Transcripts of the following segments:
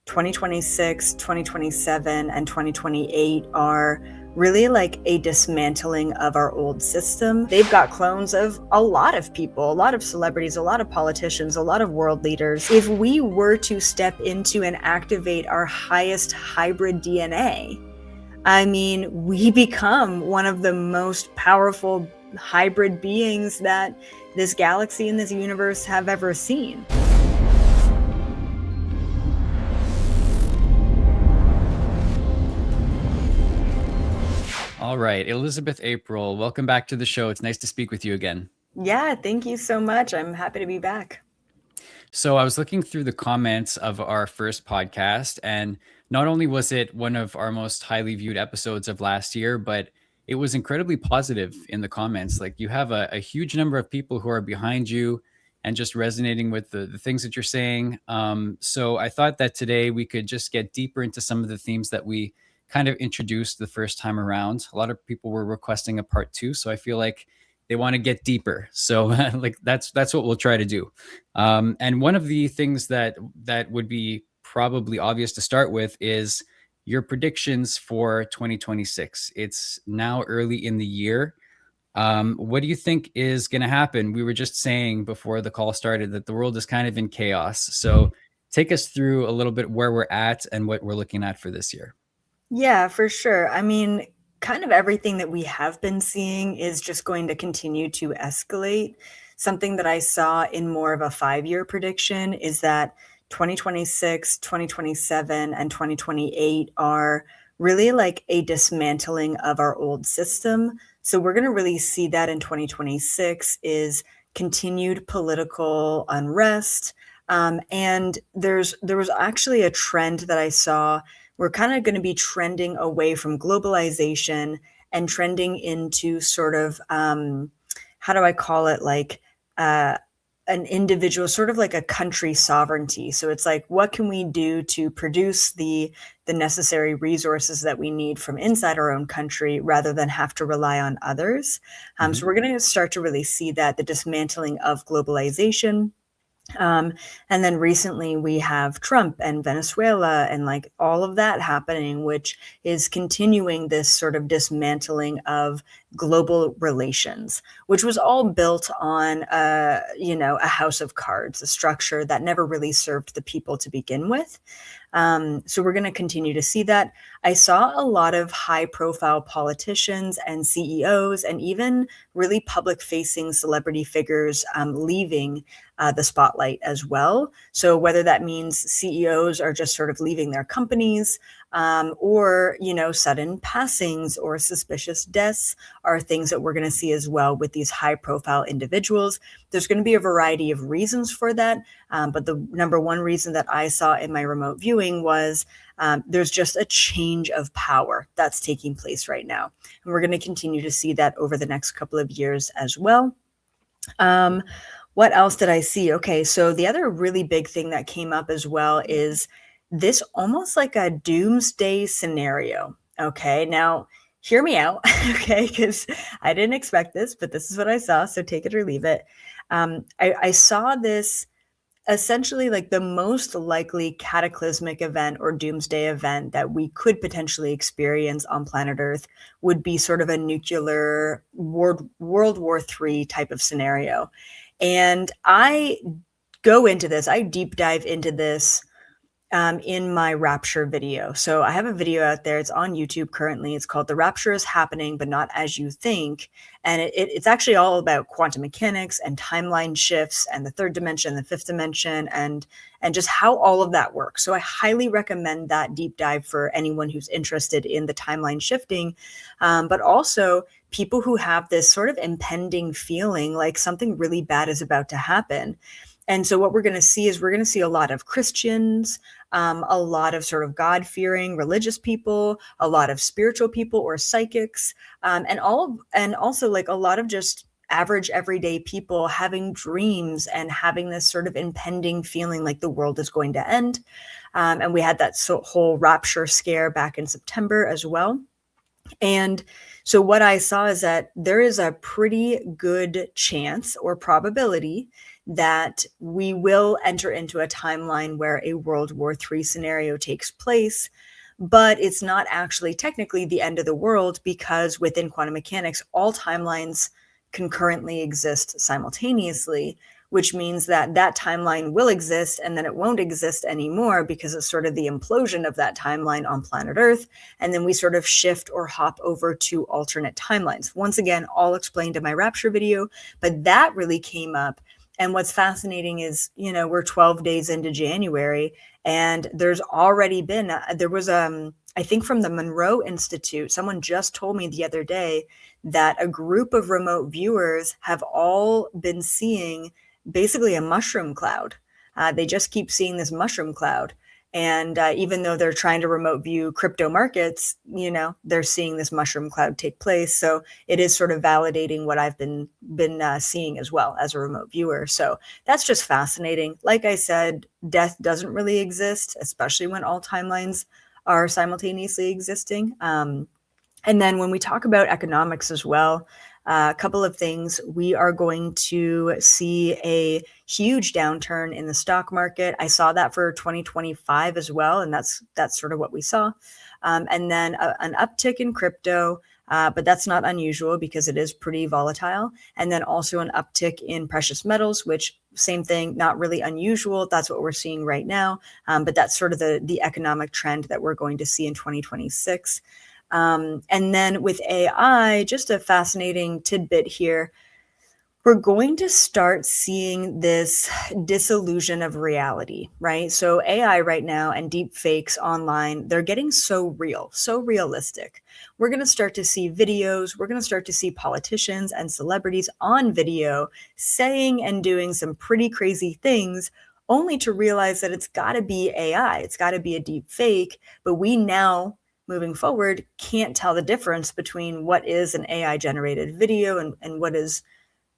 2026, 2027, and 2028 are really like a dismantling of our old system. They've got clones of a lot of people, a lot of celebrities, a lot of politicians, a lot of world leaders. If we were to step into and activate our highest hybrid DNA, I mean, we become one of the most powerful hybrid beings that this galaxy and this universe have ever seen. All right, Elizabeth April, welcome back to the show. It's nice to speak with you again. Yeah, thank you so much. I'm happy to be back. So I was looking through the comments of our first podcast, and not only was it one of our most highly viewed episodes of last year, but it was incredibly positive in the comments. Like you have a huge number of people who are behind you and just resonating with the things that you're saying. So I thought that today we could just get deeper into some of the themes that we kind of introduced the first time around. A lot of people were requesting a part two, so I feel like they want to get deeper. So like that's what we'll try to do. And one of the things that would be probably obvious to start with is your predictions for 2026. It's now early in the year. What do you think is going to happen? We were just saying before the call started that the world is kind of in chaos. So take us through a little bit where we're at and what we're looking at for this year. Yeah, for sure. I mean, kind of everything that we have been seeing is just going to continue to escalate. Something that I saw in more of a 5-year prediction is that 2026, 2027, and 2028 are really like a dismantling of our old system. So we're going to really see that in 2026 is continued political unrest. And there was actually a trend that I saw. We're kind of going to be trending away from globalization and trending into sort of, how do I call it, like an individual, sort of like a country sovereignty. So it's like, what can we do to produce the necessary resources that we need from inside our own country rather than have to rely on others? So we're going to start to really see that, the dismantling of globalization. And then recently we have Trump and Venezuela and like all of that happening, which is continuing this sort of dismantling of global relations, which was all built on, a house of cards, a structure that never really served the people to begin with. So we're going to continue to see that. I saw a lot of high profile politicians and CEOs and even really public facing celebrity figures leaving the spotlight as well. So whether that means CEOs are just sort of leaving their companies, or, sudden passings or suspicious deaths are things that we're going to see as well with these high profile individuals. There's going to be a variety of reasons for that. But the number one reason that I saw in my remote viewing was there's just a change of power that's taking place right now. And we're going to continue to see that over the next couple of years as well. What else did I see? Okay, so the other really big thing that came up as well is this almost like a doomsday scenario. Okay, now hear me out, okay, because I didn't expect this, but this is what I saw, so take it or leave it. I saw this essentially like the most likely cataclysmic event or doomsday event that we could potentially experience on planet Earth would be sort of a nuclear World War III type of scenario. And I deep dive into this in my Rapture video. So I have a video out there. It's on YouTube currently. It's called The Rapture is Happening, but Not As You Think. And it's actually all about quantum mechanics and timeline shifts and the third dimension, the fifth dimension, and just how all of that works. So I highly recommend that deep dive for anyone who's interested in the timeline shifting, but also people who have this sort of impending feeling like something really bad is about to happen. And so what we're going to see is we're going to see a lot of Christians, a lot of sort of God-fearing religious people, a lot of spiritual people or psychics, and also like a lot of just average everyday people having dreams and having this sort of impending feeling like the world is going to end. And we had that whole rapture scare back in September as well. And so what I saw is that there is a pretty good chance or probability that we will enter into a timeline where a World War III scenario takes place, but it's not actually technically the end of the world, because within quantum mechanics, all timelines concurrently exist simultaneously, which means that that timeline will exist and then it won't exist anymore because it's sort of the implosion of that timeline on planet Earth. And then we sort of shift or hop over to alternate timelines. Once again, all explained in my Rapture video, but that really came up. And what's fascinating is, we're 12 days into January, and there's already been, there was, I think from the Monroe Institute, someone just told me the other day that a group of remote viewers have all been seeing basically a mushroom cloud. They just keep seeing this mushroom cloud. And even though they're trying to remote view crypto markets, they're seeing this mushroom cloud take place. So it is sort of validating what I've been seeing as well as a remote viewer. So that's just fascinating. Like I said, death doesn't really exist, especially when all timelines are simultaneously existing. And then when we talk about economics as well, a couple of things. We are going to see a huge downturn in the stock market. I saw that for 2025 as well, and that's sort of what we saw. And then an uptick in crypto, but that's not unusual because it is pretty volatile. And then also an uptick in precious metals, which same thing, not really unusual. That's what we're seeing right now. But that's sort of the economic trend that we're going to see in 2026. And then with AI, just a fascinating tidbit here, we're going to start seeing this disillusion of reality, right? So AI right now and deep fakes online, they're getting so real, so realistic. We're going to start to see videos, we're going to start to see politicians and celebrities on video saying and doing some pretty crazy things, only to realize that it's got to be AI, it's got to be a deep fake. But we now, moving forward, can't tell the difference between what is an AI generated video and what is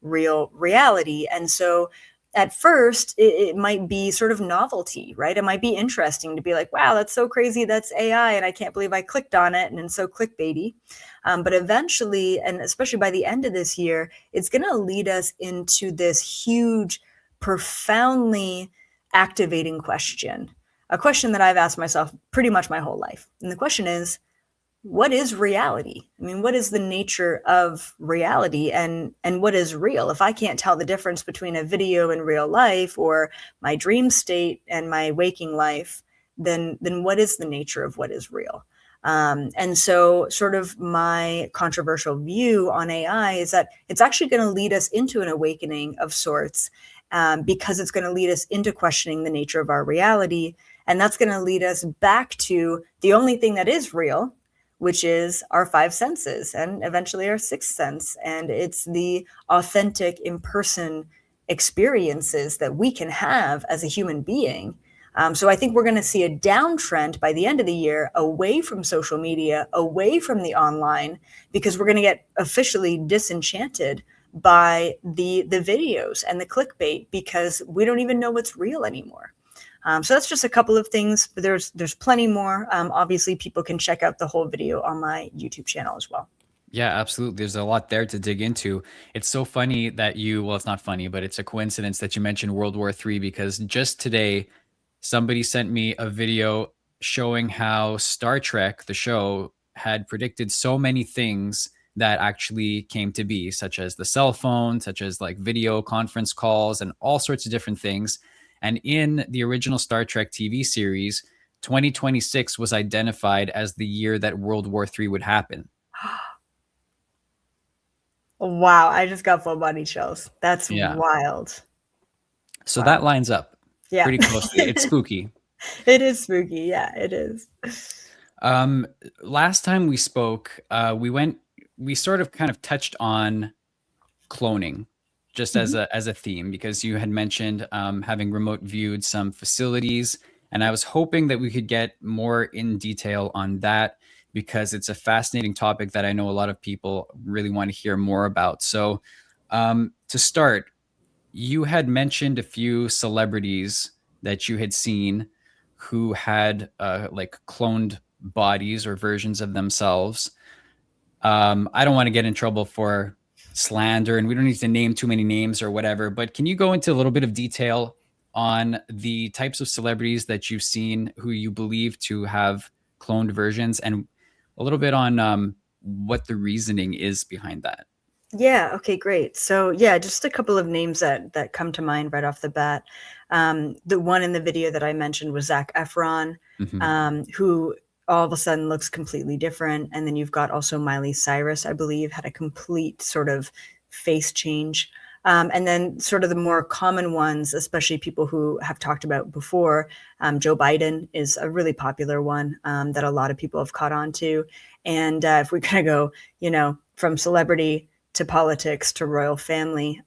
real reality. And so at first, it might be sort of novelty, right? It might be interesting to be like, wow, that's so crazy. That's AI. And I can't believe I clicked on it. And it's so clickbaity. But eventually, and especially by the end of this year, it's going to lead us into this huge, profoundly activating question, a question that I've asked myself pretty much my whole life. And the question is, what is reality? I mean, what is the nature of reality, and what is real? If I can't tell the difference between a video in real life or my dream state and my waking life, then what is the nature of what is real? And so sort of my controversial view on AI is that it's actually going to lead us into an awakening of sorts, because it's going to lead us into questioning the nature of our reality. And that's going to lead us back to the only thing that is real, which is our five senses and eventually our sixth sense. And it's the authentic in-person experiences that we can have as a human being. So I think we're going to see a downtrend by the end of the year away from social media, away from the online, because we're going to get officially disenchanted by the videos and the clickbait, because we don't even know what's real anymore. So that's just a couple of things, but there's plenty more. Obviously, people can check out the whole video on my YouTube channel as well. Yeah, absolutely. There's a lot there to dig into. It's so funny that well, it's not funny, but it's a coincidence that you mentioned World War III, because just today, somebody sent me a video showing how Star Trek, the show, had predicted so many things that actually came to be, such as the cell phone, such as like video conference calls, and all sorts of different things. And in the original Star Trek TV series, 2026 was identified as the year that World War III would happen. Wow, I just got full body chills. That's Yeah. wild. So that Wow. lines up Yeah. pretty closely. It's spooky. It is spooky. Yeah, it is. Um, Last time we spoke, we sort of kind of touched on cloning just as Mhm. a theme, because you had mentioned having remote viewed some facilities, and I was hoping that we could get more in detail on that, because it's a fascinating topic that I know a lot of people really want to hear more about. So, to start, you had mentioned a few celebrities that you had seen who had like cloned bodies or versions of themselves. I don't want to get in trouble for slander, and we don't need to name too many names or whatever, but can you go into a little bit of detail on the types of celebrities that you've seen who you believe to have cloned versions, and a little bit on what the reasoning is behind that? Yeah, okay, great. So yeah, just a couple of names that come to mind right off the bat. The one in the video that I mentioned was Zac Efron, Hmm. who all of a sudden looks completely different. And then you've got also Miley Cyrus, I believe, had a complete sort of face change. And then sort of the more common ones, especially people who have talked about before, Joe Biden is a really popular one that a lot of people have caught on to. And if we kind of go, from celebrity to politics to royal family.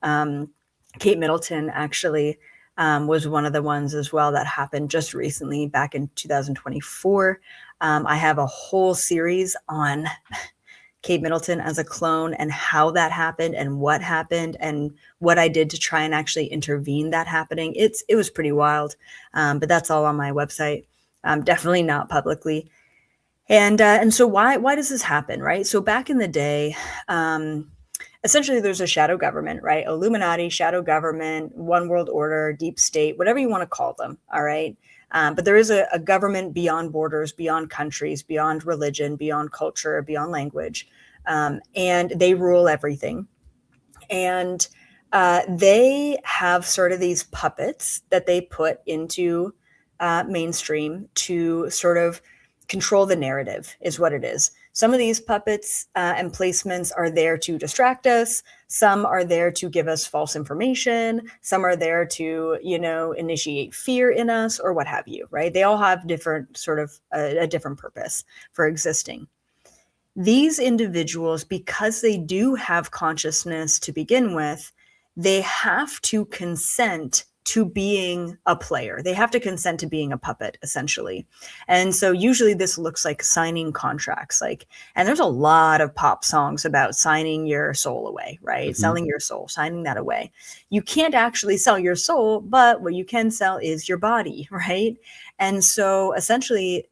Kate Middleton actually was one of the ones as well that happened just recently back in 2024. I have a whole series on Kate Middleton as a clone and how that happened and what I did to try and actually intervene that happening. It was pretty wild, but that's all on my website. Definitely not publicly. And so why does this happen, right? So back in the day, essentially there's a shadow government, right? Illuminati, shadow government, one world order, deep state, whatever you want to call them. All right. But there is a government beyond borders, beyond countries, beyond religion, beyond culture, beyond language. And they rule everything. And they have sort of these puppets that they put into mainstream to sort of control the narrative, is what it is. Some of these puppets and placements are there to distract us. Some are there to give us false information. Some are there to, initiate fear in us or what have you, right? They all have different sort of a different purpose for existing. These individuals, because they do have consciousness to begin with, they have to consent to being a player. They have to consent to being a puppet, essentially. And so usually this looks like signing contracts. And there's a lot of pop songs about signing your soul away, right? Hmm. Selling your soul, signing that away. You can't actually sell your soul, but what you can sell is your body, right? And so essentially,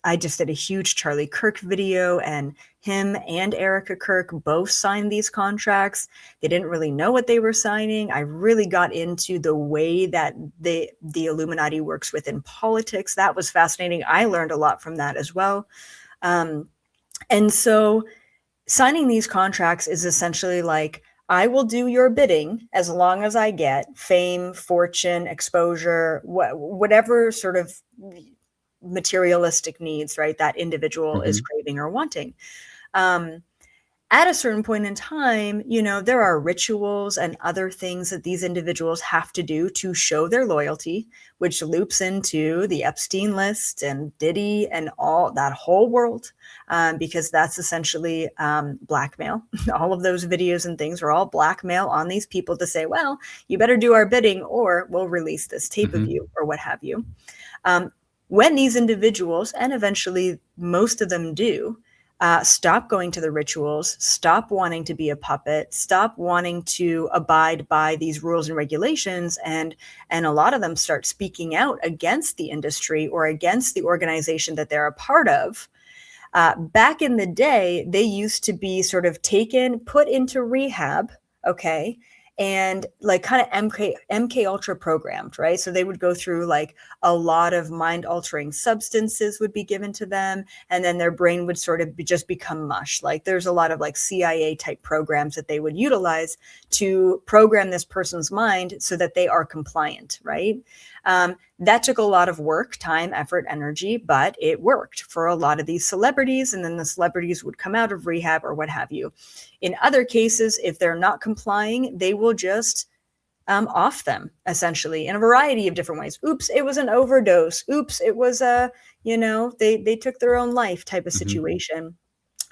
I just did a huge Charlie Kirk video, and him and Erica Kirk both signed these contracts. They didn't really know what they were signing. I really got into the way that the Illuminati works within politics. That was fascinating. I learned a lot from that as well. And so signing these contracts is essentially like, I will do your bidding as long as I get fame, fortune, exposure, whatever sort of materialistic needs, right, that individual is Hmm. craving or wanting. At a certain point in time, there are rituals and other things that these individuals have to do to show their loyalty, which loops into the Epstein list and Diddy and all that whole world, because that's essentially blackmail. All of those videos and things are all blackmail on these people to say, well, you better do our bidding or we'll release this tape of Hmm. you or what have you. When these individuals, and eventually most of them do, stop going to the rituals, stop wanting to be a puppet, stop wanting to abide by these rules and regulations, and a lot of them start speaking out against the industry or against the organization that they're a part of. Back in the day, they used to be sort of put into rehab, okay, and like kind of MK Ultra programmed, right? So they would go through like a lot of mind altering substances would be given to them, and then their brain would sort of just become mush. Like there's a lot of like CIA type programs that they would utilize to program this person's mind so that they are compliant, right? That took a lot of work, time, effort, energy, but it worked for a lot of these celebrities. And then the celebrities would come out of rehab or what have you. In other cases, if they're not complying, they will just off them, essentially, in a variety of different ways. Oops, it was an overdose. Oops, it was they took their own life type of Hmm. situation.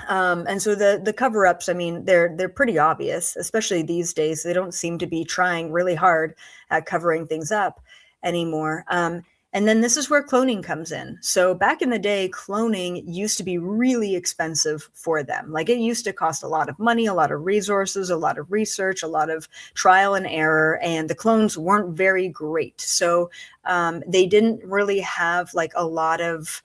And so the cover-ups, I mean, they're pretty obvious, especially these days. They don't seem to be trying really hard at covering things up anymore. And then this is where cloning comes in. So back in the day, cloning used to be really expensive for them. Like it used to cost a lot of money, a lot of resources, a lot of research, a lot of trial and error, and the clones weren't very great. So they didn't really have like a lot of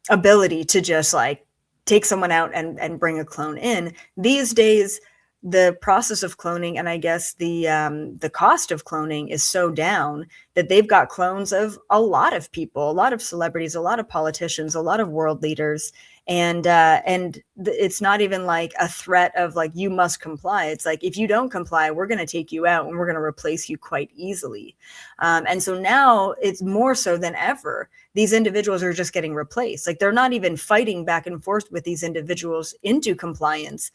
ability to just like take someone out and bring a clone in. These days, the process of cloning and I guess the cost of cloning is so down that they've got clones of a lot of people, a lot of celebrities, a lot of politicians, a lot of world leaders, and it's not even like a threat of like you must comply. It's like if you don't comply, we're going to take you out and we're going to replace you quite easily. And so now it's more so than ever. These individuals are just getting replaced. Like they're not even fighting back and forth with these individuals into compliance.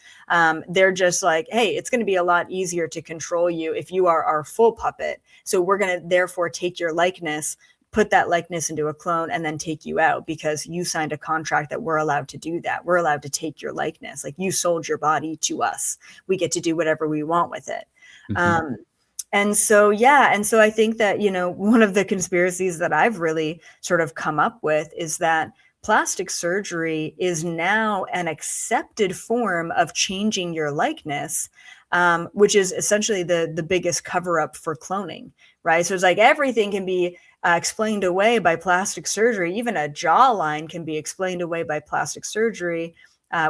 They're just like, hey, it's going to be a lot easier to control you if you are our full puppet. So we're going to therefore take your likeness, put that likeness into a clone, and then take you out because you signed a contract that we're allowed to do that. We're allowed to take your likeness. Like you sold your body to us. We get to do whatever we want with it. Hmm. And so, yeah. And so I think that, one of the conspiracies that I've really sort of come up with is that plastic surgery is now an accepted form of changing your likeness, which is essentially the biggest cover up for cloning, right? So it's like everything can be explained away by plastic surgery. Even a jawline can be explained away by plastic surgery.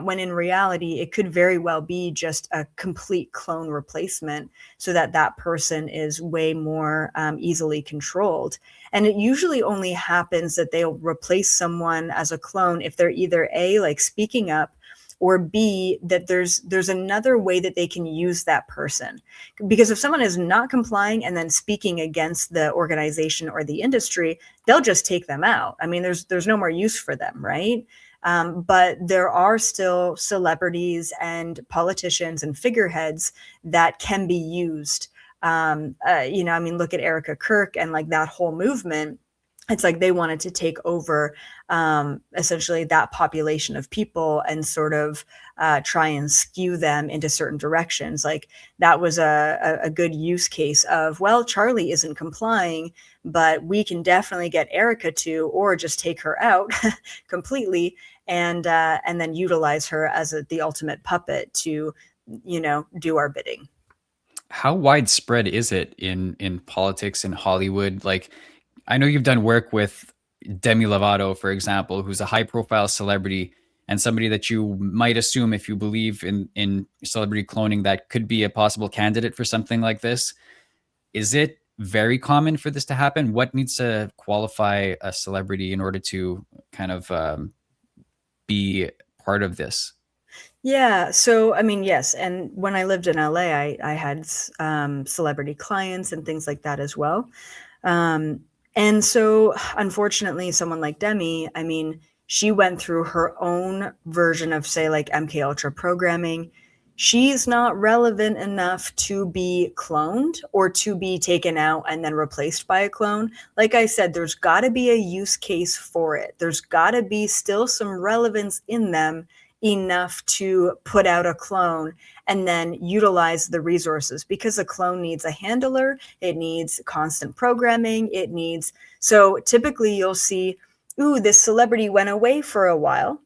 When in reality, it could very well be just a complete clone replacement so that that person is way more easily controlled. And it usually only happens that they'll replace someone as a clone if they're either A, like speaking up, or B, that there's another way that they can use that person. Because if someone is not complying and then speaking against the organization or the industry, they'll just take them out. I mean, there's no more use for them, right? But there are still celebrities and politicians and figureheads that can be used. I mean, look at Erica Kirk and like that whole movement. It's like they wanted to take over essentially that population of people and sort of try and skew them into certain directions. Like that was a good use case of, well, Charlie isn't complying, but we can definitely get Erica to, or just take her out completely and then utilize her as the ultimate puppet to, do our bidding. How widespread is it in politics in Hollywood? Like, I know you've done work with Demi Lovato, for example, who's a high profile celebrity and somebody that you might assume, if you believe in celebrity cloning, that could be a possible candidate for something like this. Is it very common for this to happen? What needs to qualify a celebrity in order to kind of be part of this? Yeah. So, I mean, yes. And when I lived in LA, I had celebrity clients and things like that as well. Um, and so, unfortunately, someone like Demi, I mean, she went through her own version of, say, like MK Ultra programming. She's not relevant enough to be cloned or to be taken out and then replaced by a clone. Like I said, there's got to be a use case for it. There's got to be still some relevance in them enough to put out a clone and then utilize the resources, because a clone needs a handler, it needs constant programming, it needs, so typically you'll see, ooh, this celebrity went away for a while,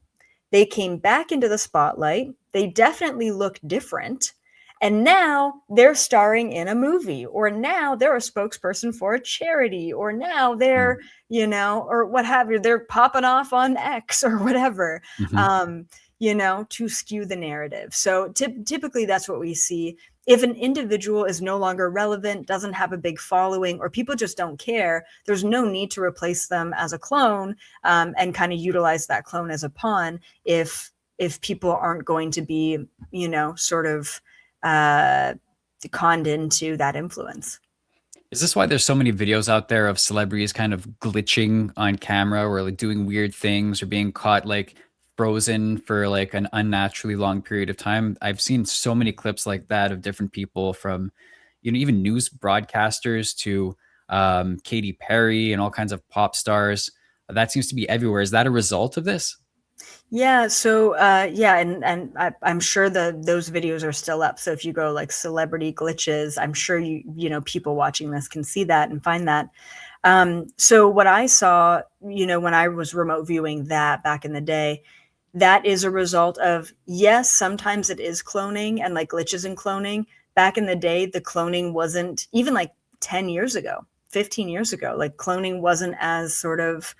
they came back into the spotlight, they definitely look different, and now they're starring in a movie, or now they're a spokesperson for a charity, or now they're, or what have you, they're popping off on X or whatever. Mm-hmm. um to skew the narrative. So typically that's what we see. If an individual is no longer relevant, doesn't have a big following, or people just don't care, there's no need to replace them as a clone, and kind of utilize that clone as a pawn if people aren't going to be, sort of conned into that influence. Is this why there's so many videos out there of celebrities kind of glitching on camera or like doing weird things or being caught like frozen for like an unnaturally long period of time? I've seen so many clips like that of different people from, even news broadcasters to Katy Perry and all kinds of pop stars. That seems to be everywhere. Is that a result of this? Yeah, so yeah, and I'm sure those videos are still up. So if you go like celebrity glitches, I'm sure people watching this can see that and find that. So what I saw, when I was remote viewing that back in the day, that is a result of, yes, sometimes it is cloning and like glitches in cloning. Back in the day, the cloning wasn't, even like 10 years ago, 15 years ago, like cloning wasn't as sort of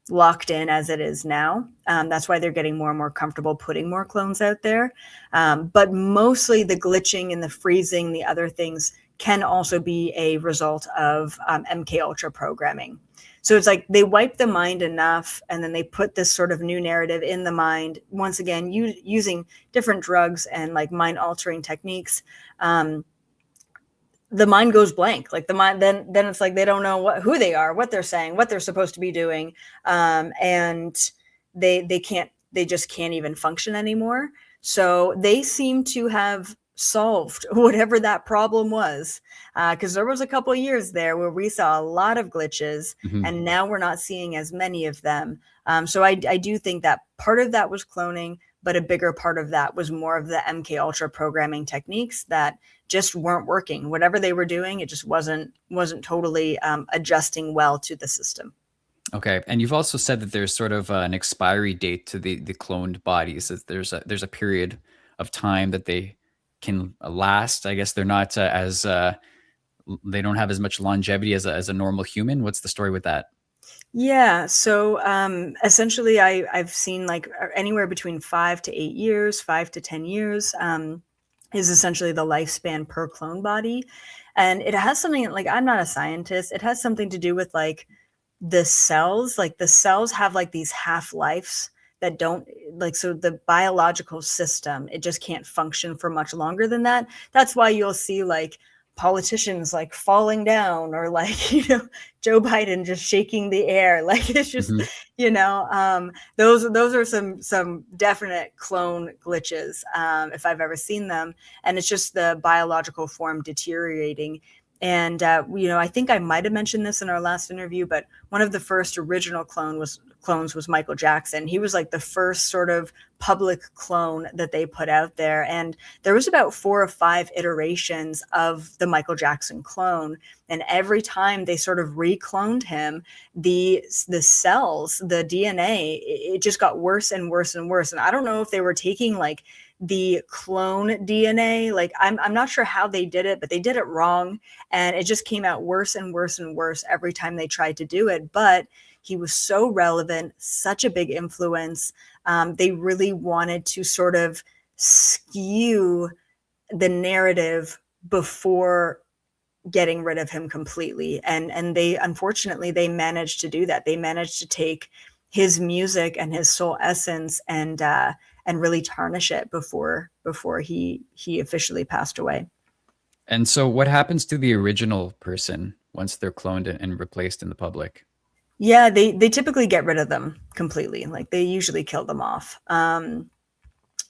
locked in as it is now. That's why they're getting more and more comfortable putting more clones out there. But mostly the glitching and the freezing, the other things can also be a result of MK Ultra programming. So it's like they wipe the mind enough, and then they put this sort of new narrative in the mind, once again, using different drugs and like mind altering techniques. The mind goes blank. Like the mind, then it's like they don't know who they are, what they're saying, what they're supposed to be doing, and they just can't even function anymore. So they seem to have solved whatever that problem was, because there was a couple of years there where we saw a lot of glitches, Mhm. and now we're not seeing as many of them. So I do think that part of that was cloning, but a bigger part of that was more of the MK Ultra programming techniques that just weren't working. Whatever they were doing, it just wasn't totally adjusting well to the system. Okay, and you've also said that there's sort of an expiry date to the cloned bodies. That there's a period of time that they can last. I guess they're not as they don't have as much longevity as a normal human. What's the story with that? Yeah. So essentially, I've seen like anywhere between 5 to 8 years, 5 to 10 years is essentially the lifespan per clone body. And it has something like, I'm not a scientist. It has something to do with like the cells have like these half-lives that don't like, so the biological system, it just can't function for much longer than that. That's why you'll see like politicians like falling down, or like Joe Biden just shaking the air. Like it's just Mhm. those are some definite clone glitches, if I've ever seen them. And it's just the biological form deteriorating. And I think I might have mentioned this in our last interview, but one of the first original clones was Michael Jackson. He was like the first sort of public clone that they put out there, and there was about 4 or 5 iterations of the Michael Jackson clone. And every time they sort of recloned him, the cells, the DNA, it just got worse and worse and worse. And I don't know if they were taking like the clone DNA. Like I'm not sure how they did it, but they did it wrong, and it just came out worse and worse and worse every time they tried to do it. But he was so relevant, such a big influence. They really wanted to sort of skew the narrative before getting rid of him completely. And they, unfortunately, they managed to do that. They managed to take his music and his soul essence and really tarnish it before he officially passed away. And so, what happens to the original person once they're cloned and replaced in the public? Yeah, they typically get rid of them completely. Like they usually kill them off.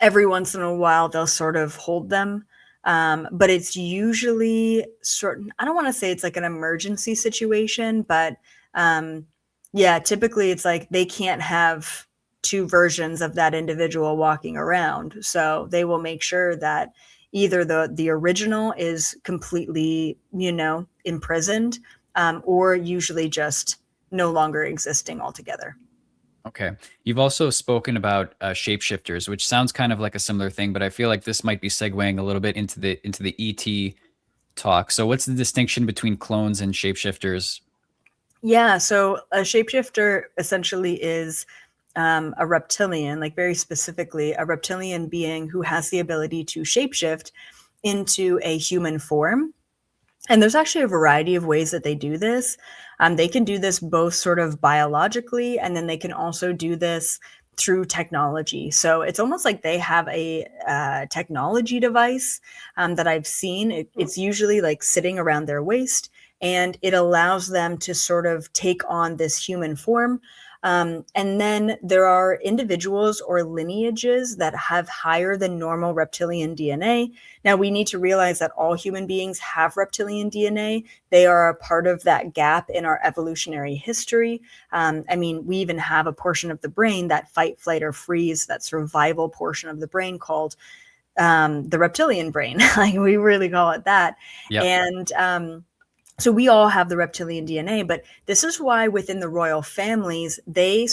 Every once in a while, they'll sort of hold them, but it's usually certain. I don't want to say it's like an emergency situation, but yeah, typically it's like they can't have two versions of that individual walking around, so they will make sure that either the original is completely imprisoned, or usually just no longer existing altogether. Okay. You've also spoken about shapeshifters, which sounds kind of like a similar thing, but I feel like this might be segueing a little bit into the ET talk. So, what's the distinction between clones and shapeshifters? Yeah, so a shapeshifter essentially is a reptilian, like very specifically, a reptilian being who has the ability to shapeshift into a human form. And there's actually a variety of ways that they do this. They can do this both sort of biologically, and then they can also do this through technology. So it's almost like they have a technology device that I've seen. It's usually like sitting around their waist, and it allows them to sort of take on this human form. And then there are individuals or lineages that have higher than normal reptilian DNA. Now, we need to realize that all human beings have reptilian DNA. They are a part of that gap in our evolutionary history. I mean, we even have a portion of the brain, that fight, flight, or freeze, that survival portion of the brain called the reptilian brain. Like we really call it that. Yep. And so we all have the reptilian DNA, but this is why within the royal families, there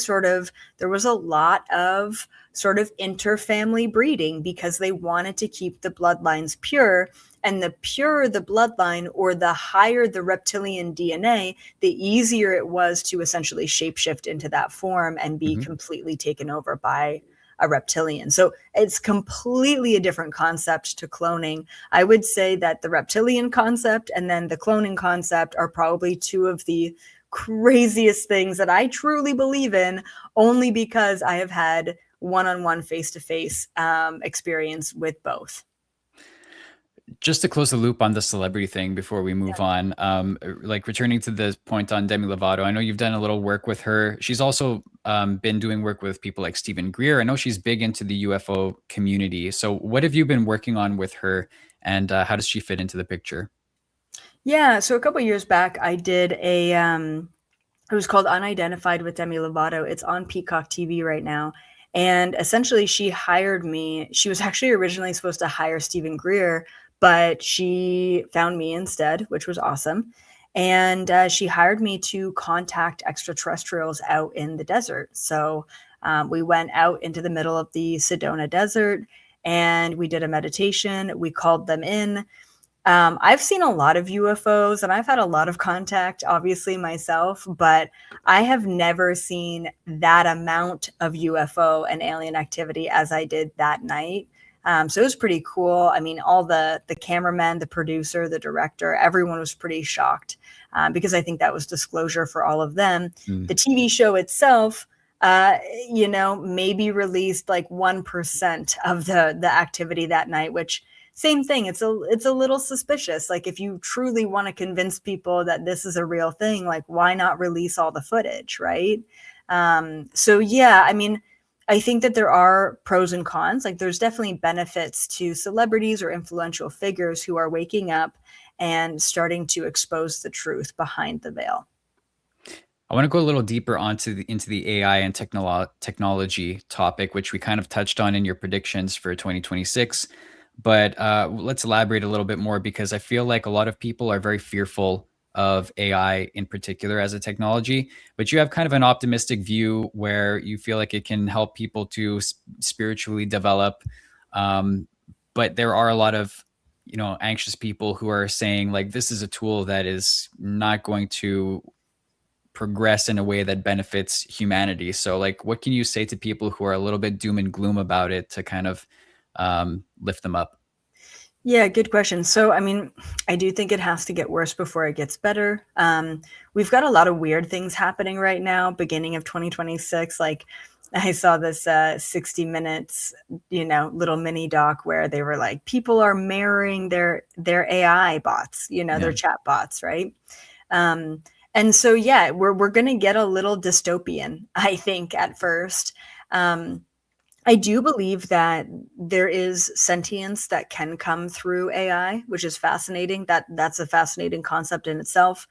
was a lot of sort of inter-family breeding because they wanted to keep the bloodlines pure. And the purer the bloodline or the higher the reptilian DNA, the easier it was to essentially shapeshift into that form and be completely taken over by a reptilian. So it's completely a different concept to cloning. I would say that the reptilian concept and then the cloning concept are probably two of the craziest things that I truly believe in, only because I have had one-on-one face-to-face experience with both. Just to close the loop on the celebrity thing before we move on, like returning to the point on Demi Lovato, I know you've done a little work with her. She's also been doing work with people like Stephen Greer. I know she's big into the UFO community. So what have you been working on with her, and how does she fit into the picture? Yeah, so a couple years back, I did it was called Unidentified with Demi Lovato. It's on Peacock TV right now. And essentially, she hired me. She was actually originally supposed to hire Stephen Greer, but she found me instead, which was awesome. And she hired me to contact extraterrestrials out in the desert. So we went out into the middle of the Sedona Desert and we did a meditation. We called them in. I've seen a lot of UFOs and I've had a lot of contact, obviously, myself, but I have never seen that amount of UFO and alien activity as I did that night. So it was pretty cool. I mean, all the cameramen, the producer, the director, everyone was pretty shocked because I think that was disclosure for all of them. The TV show itself, maybe released like 1% of the activity that night, which same thing. It's a little suspicious. Like if you truly want to convince people that this is a real thing, like why not release all the footage, right? So yeah, I mean, I think that there are pros and cons. Like there's definitely benefits to celebrities or influential figures who are waking up and starting to expose the truth behind the veil. I want to go a little deeper into the AI and technology topic, which we kind of touched on in your predictions for 2026. But let's elaborate a little bit more because I feel like a lot of people are very fearful of AI in particular as a technology. But you have kind of an optimistic view where you feel like it can help people to spiritually develop. But there are a lot of anxious people who are saying like this is a tool that is not going to progress in a way that benefits humanity. So like what can you say to people who are a little bit doom and gloom about it to kind of lift them up? Yeah, good question. So, I mean, I do think it has to get worse before it gets better. We've got a lot of weird things happening right now, beginning of 2026. Like, I saw this 60 Minutes, little mini doc where they were like, people are marrying their AI bots, their chat bots, right? And so, yeah, we're going to get a little dystopian, I think, at first. I do believe that there is sentience that can come through AI, which is fascinating. That's a fascinating concept in itself.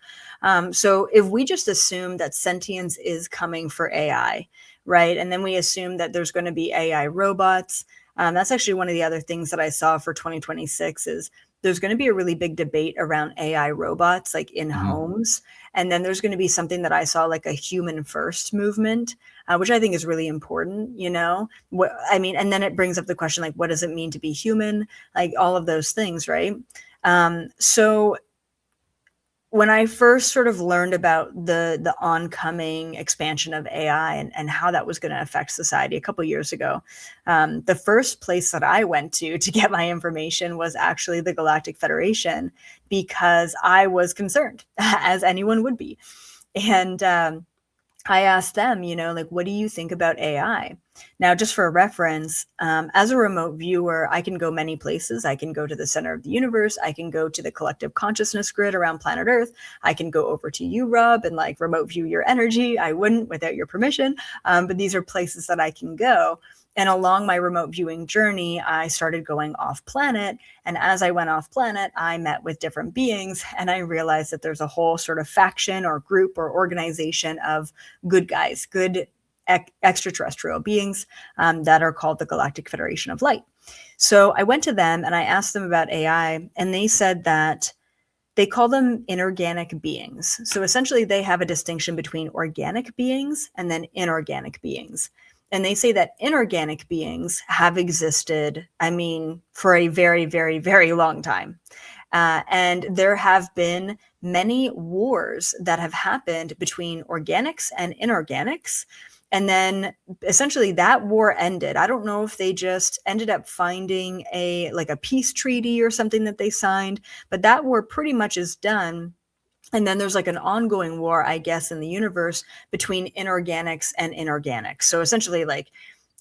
So if we just assume that sentience is coming for AI, right, and then we assume that there's going to be AI robots, that's actually one of the other things that I saw for 2026 is there's going to be a really big debate around AI robots, like in homes. And then there's going to be something that I saw like a human first movement, which I think is really important, what I mean, and then it brings up the question, like, what does it mean to be human? Like all of those things. Right. So when I first sort of learned about the oncoming expansion of AI and how that was going to affect society a couple years ago, the first place that I went to get my information was actually the Galactic Federation because I was concerned, as anyone would be. And I asked them, like, what do you think about AI? Now, just for reference, as a remote viewer, I can go many places. I can go to the center of the universe. I can go to the collective consciousness grid around planet Earth. I can go over to you, Rob, and like remote view your energy. I wouldn't without your permission. But these are places that I can go. And along my remote viewing journey, I started going off planet. And as I went off planet, I met with different beings. And I realized that there's a whole sort of faction or group or organization of good guys, good extraterrestrial beings that are called the Galactic Federation of Light. So I went to them and I asked them about AI, and they said that they call them inorganic beings. So essentially, they have a distinction between organic beings and then inorganic beings. And they say that inorganic beings have existed, I mean, for a very, very, very long time. And there have been many wars that have happened between organics and inorganics. And then essentially that war ended. I don't know if they just ended up finding a peace treaty or something that they signed, but that war pretty much is done. And then there's like an ongoing war, I guess, in the universe between inorganics and inorganics. So essentially, like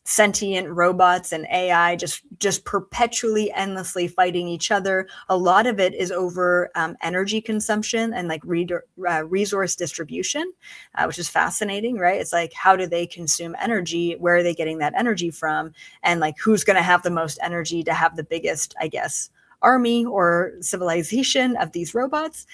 sentient robots and AI just perpetually, endlessly fighting each other. A lot of it is over energy consumption and like resource distribution, which is fascinating, right? It's like, how do they consume energy? Where are they getting that energy from? And like, who's going to have the most energy to have the biggest, I guess, army or civilization of these robots.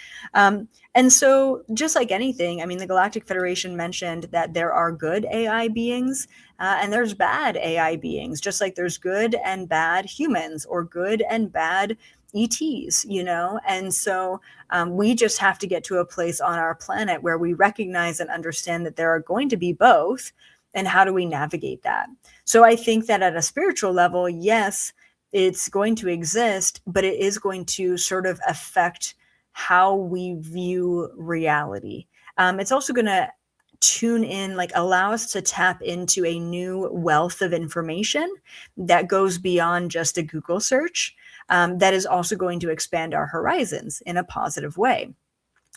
And so just like anything, I mean, the Galactic Federation mentioned that there are good AI beings and there's bad AI beings, just like there's good and bad humans or good and bad ETs, you know? And so we just have to get to a place on our planet where we recognize and understand that there are going to be both. And how do we navigate that? So I think that at a spiritual level, yes, it's going to exist, but it is going to sort of affect how we view reality. It's also going to tune in, like allow us to tap into a new wealth of information that goes beyond just a Google search, that is also going to expand our horizons in a positive way.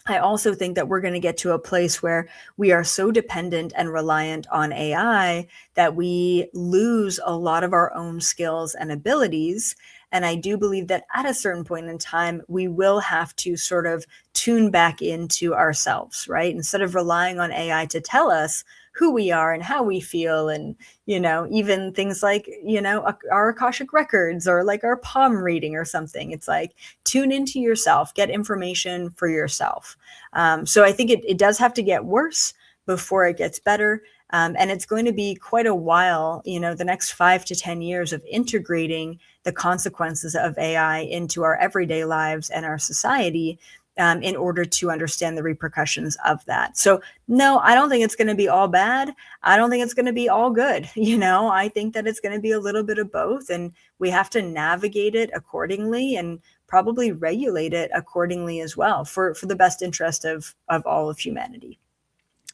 I also think that we're going to get to a place where we are so dependent and reliant on AI that we lose a lot of our own skills and abilities. And I do believe that at a certain point in time, we will have to sort of tune back into ourselves, right? Instead of relying on AI to tell us who we are and how we feel, and even things like our Akashic records or like our palm reading or something. It's like, tune into yourself, get information for yourself. So I think it does have to get worse before it gets better. And it's going to be quite a while, the next 5 to 10 years of integrating the consequences of AI into our everyday lives and our society, in order to understand the repercussions of that. So no, I don't think it's going to be all bad. I don't think it's going to be all good. I think that it's going to be a little bit of both, and we have to navigate it accordingly and probably regulate it accordingly as well for the best interest of all of humanity.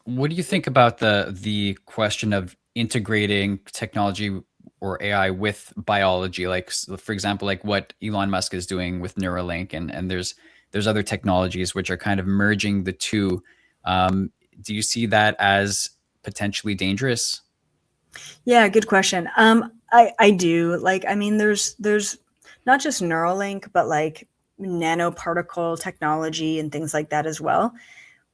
What do you think about the question of integrating technology or AI with biology? Like, for example, like what Elon Musk is doing with Neuralink, and there's other technologies which are kind of merging the two. Do you see that as potentially dangerous? Yeah, good question. I do. Like, I mean, there's not just Neuralink, but like nanoparticle technology and things like that as well.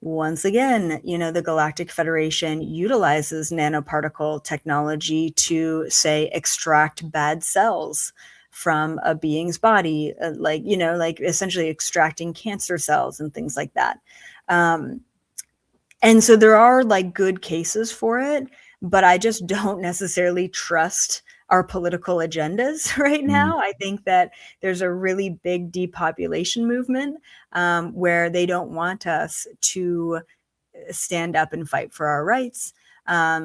Once again, the Galactic Federation utilizes nanoparticle technology to, say, extract bad cells from a being's body, like essentially extracting cancer cells and things like that. And so there are like good cases for it, but I just don't necessarily trust our political agendas right Mm. now. I think that there's a really big depopulation movement, where they don't want us to stand up and fight for our rights.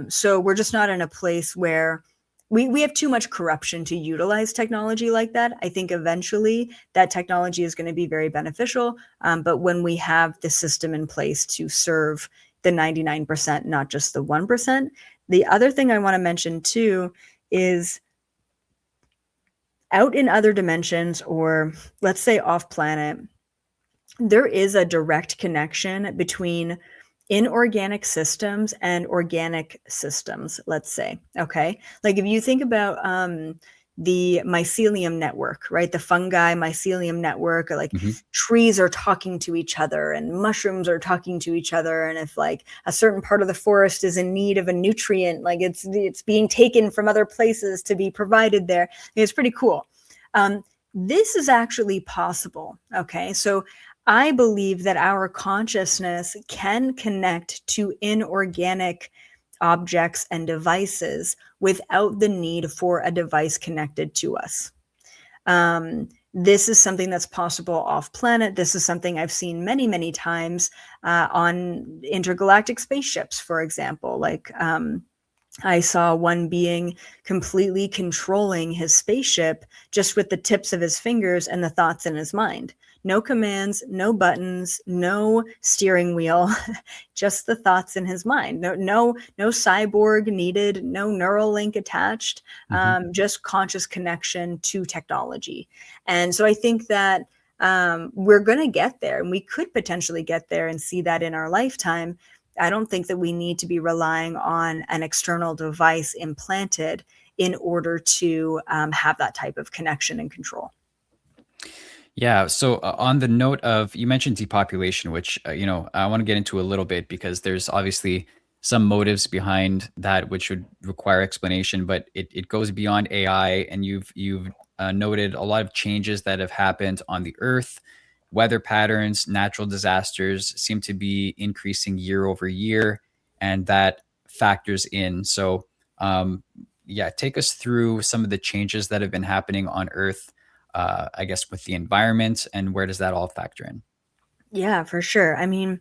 So we're just not in a place where we have too much corruption to utilize technology like that. I think eventually that technology is going to be very beneficial. But when we have the system in place to serve the 99%, not just the 1%. The other thing I want to mention too is out in other dimensions, or let's say off planet, there is a direct connection between inorganic systems and organic systems, let's say. Okay. Like if you think about the mycelium network, right? The fungi mycelium network, or like Hmm. trees are talking to each other and mushrooms are talking to each other. And if like a certain part of the forest is in need of a nutrient, like it's being taken from other places to be provided there. It's pretty cool. This is actually possible. Okay. So I believe that our consciousness can connect to inorganic objects and devices without the need for a device connected to us. This is something that's possible off planet. This is something I've seen many, many times on intergalactic spaceships, for example. Like I saw one being completely controlling his spaceship just with the tips of his fingers and the thoughts in his mind. No commands, no buttons, no steering wheel, just the thoughts in his mind. No cyborg needed, no neural link attached, Hmm. just conscious connection to technology. And so I think that we're going to get there, and we could potentially get there and see that in our lifetime. I don't think that we need to be relying on an external device implanted in order to have that type of connection and control. Yeah. So on the note of, you mentioned depopulation, which I want to get into a little bit because there's obviously some motives behind that which would require explanation, but it goes beyond AI, and you've noted a lot of changes that have happened on the Earth. Weather patterns, natural disasters seem to be increasing year over year, and that factors in. So, yeah, take us through some of the changes that have been happening on Earth, I guess, with the environment, and where does that all factor in? Yeah, for sure. I mean,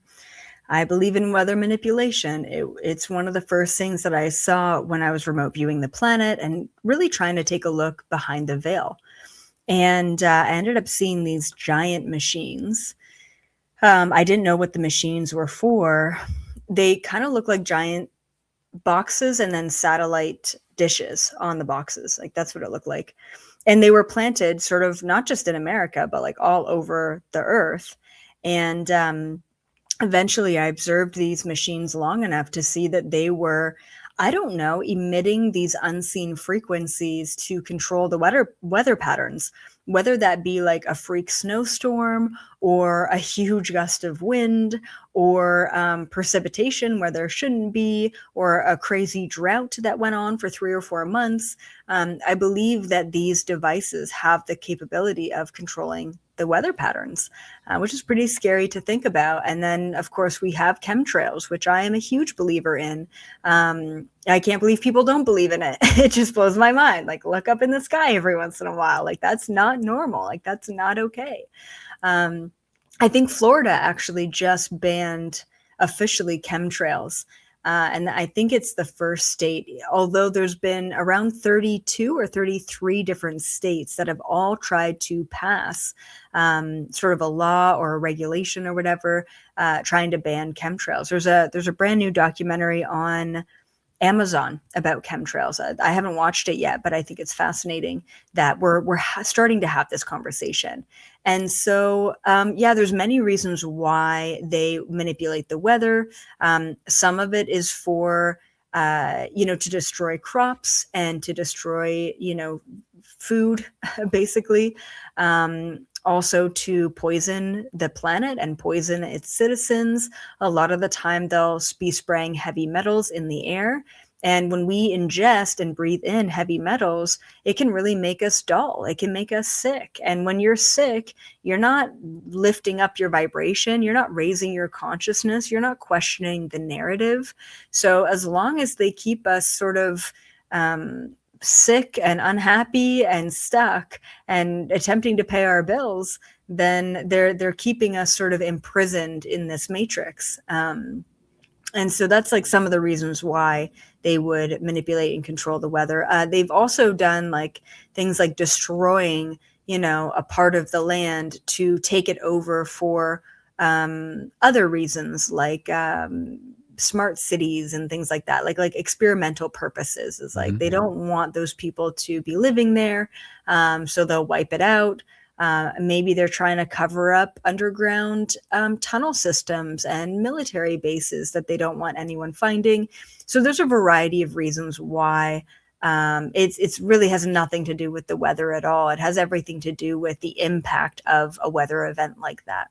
I believe in weather manipulation. It's one of the first things that I saw when I was remote viewing the planet and really trying to take a look behind the veil. And I ended up seeing these giant machines. I didn't know what the machines were for. They kind of look like giant boxes and then satellite dishes on the boxes. Like that's what it looked like. And they were planted sort of not just in America, but like all over the earth. And eventually I observed these machines long enough to see that they were, I don't know, emitting these unseen frequencies to control the weather patterns, whether that be like a freak snowstorm or a huge gust of wind or precipitation where there shouldn't be, or a crazy drought that went on for 3 or 4 months. I believe that these devices have the capability of controlling the weather patterns, which is pretty scary to think about. And then, of course, we have chemtrails, which I am a huge believer in. I can't believe people don't believe in it. It just blows my mind. Like, look up in the sky every once in a while. Like, that's not normal. Like, that's not okay. Um, I think Florida actually just banned officially chemtrails. And I think it's the first state, although there's been around 32 or 33 different states that have all tried to pass sort of a law or a regulation or whatever, trying to ban chemtrails. There's a brand new documentary on Amazon about chemtrails. I haven't watched it yet, but I think it's fascinating that we're starting to have this conversation. And so, yeah, there's many reasons why they manipulate the weather. Some of it is for, to destroy crops and to destroy, food, basically. Also to poison the planet and poison its citizens. A lot of the time, they'll be spraying heavy metals in the air. And when we ingest and breathe in heavy metals, it can really make us dull. It can make us sick. And when you're sick, you're not lifting up your vibration. You're not raising your consciousness. You're not questioning the narrative. So as long as they keep us sort of sick and unhappy and stuck and attempting to pay our bills, then they're keeping us sort of imprisoned in this matrix. And so that's like some of the reasons why they would manipulate and control the weather. They've also done like things like destroying, a part of the land to take it over for other reasons, like smart cities and things like that, like experimental purposes. Is like they don't want those people to be living there, so they'll wipe it out. Maybe they're trying to cover up underground tunnel systems and military bases that they don't want anyone finding. So there's a variety of reasons why. It's really has nothing to do with the weather at all. It has everything to do with the impact of a weather event like that.